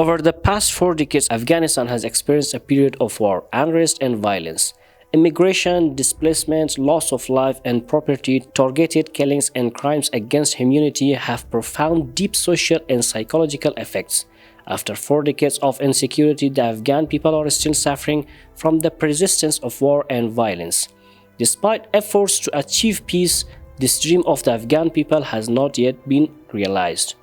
Over the past 4 decades, Afghanistan has experienced a period of war, unrest, and violence. Immigration, displacement, loss of life and property, targeted killings, and crimes against humanity have profound, deep social and psychological effects. After 4 decades of insecurity, the Afghan people are still suffering from the persistence of war and violence. Despite efforts to achieve peace, this dream of the Afghan people has not yet been realized.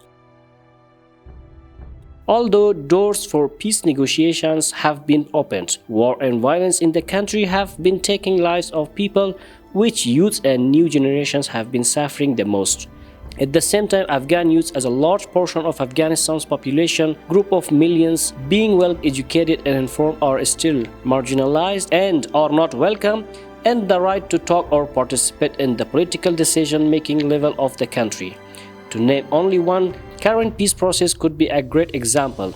Although doors for peace negotiations have been opened, war and violence in the country have been taking lives of people, which youth and new generations have been suffering the most. At the same time, Afghan youth, as a large portion of Afghanistan's population group of millions, being well educated and informed, are still marginalized and are not welcome and the right to talk or participate in the political decision-making level of the country. To name only one, current peace process could be a great example.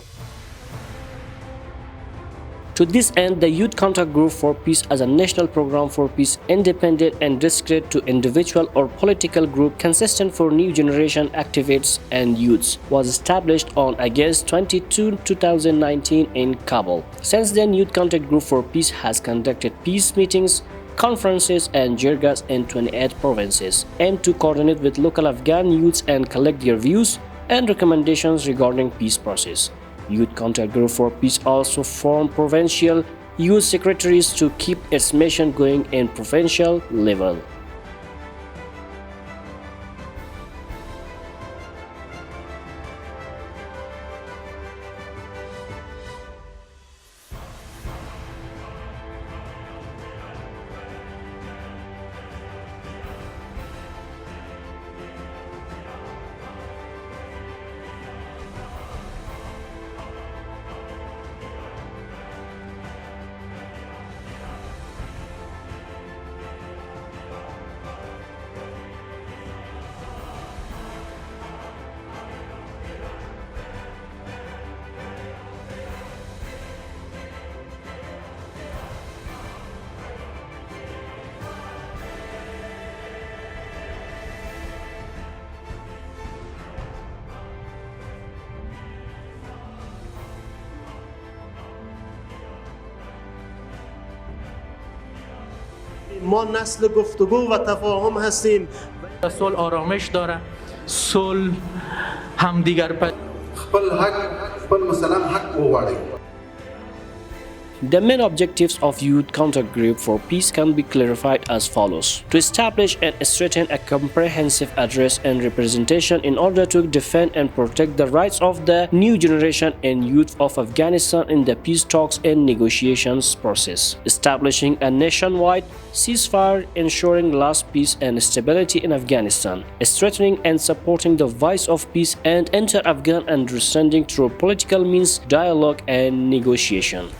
To this end, the Youth Contact Group for Peace, as a national program for peace, independent and discrete to individual or political group consistent for new generation activists and youths, was established on August 22, 2019 in Kabul. Since then, Youth Contact Group for Peace has conducted peace meetings, conferences and jirgas in 28 provinces, aimed to coordinate with local Afghan youths and collect their views and recommendations regarding peace process. Youth Contact Group for Peace also formed provincial youth secretaries to keep its mission going in provincial level. ما نسل گفتگو و تفاهم هستیم. صلح آرامش داره، صلح همدیگر خپل حق خپل مثلا حق وغواړي. The main objectives of Youth Contact Group for Peace can be clarified as follows: to establish and strengthen a comprehensive address and representation in order to defend and protect the rights of the new generation and youth of Afghanistan in the peace talks and negotiations process, establishing a nationwide ceasefire, ensuring lasting peace and stability in Afghanistan, strengthening and supporting the voice of peace and inter-Afghan understanding through political means, dialogue and negotiation.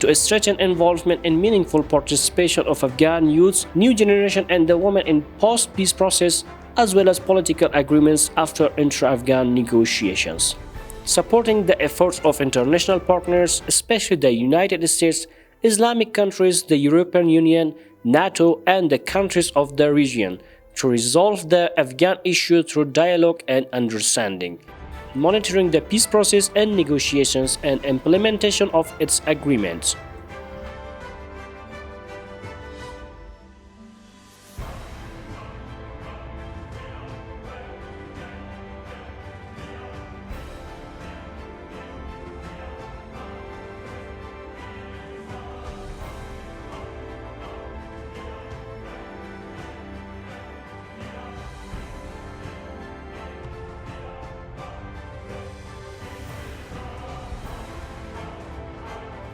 To strengthen involvement and meaningful participation of Afghan youths, new generation and the women in post-peace process, as well as political agreements after intra-Afghan negotiations. Supporting the efforts of international partners, especially the United States, Islamic countries, the European Union, NATO, and the countries of the region to resolve the Afghan issue through dialogue and understanding. Monitoring the peace process and negotiations and implementation of its agreements.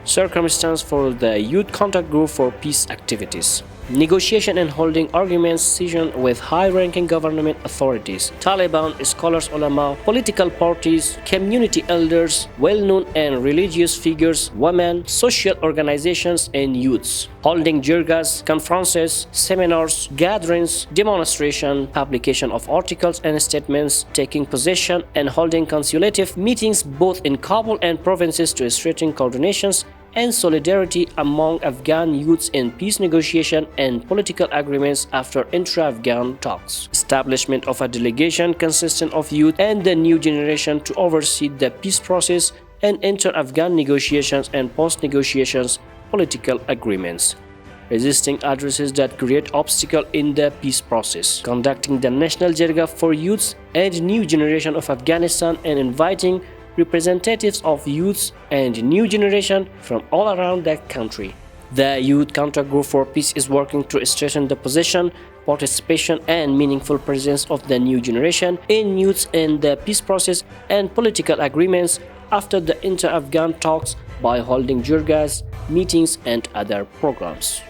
Circumstance for the Youth Contact Group for Peace activities. Negotiation and holding arguments session with high-ranking government authorities, Taliban, scholars, ulama, political parties, community elders, well-known and religious figures, women, social organizations, and youths. Holding jirgas, conferences, seminars, gatherings, demonstration, publication of articles and statements, taking possession, and holding consultative meetings both in Kabul and provinces to strengthen coordinations and solidarity among Afghan youths in peace negotiation and political agreements after intra-Afghan talks. Establishment of a delegation consisting of youth and the new generation to oversee the peace process and inter-Afghan negotiations and post-negotiations political agreements. Resisting addresses that create obstacles in the peace process, conducting the national jirga for youths and new generation of Afghanistan, and inviting representatives of youths and new generation from all around the country. The Youth Contact Group for Peace is working to strengthen the position, participation and meaningful presence of the new generation in youths in the peace process and political agreements after the inter-Afghan talks by holding jirgas, meetings and other programs.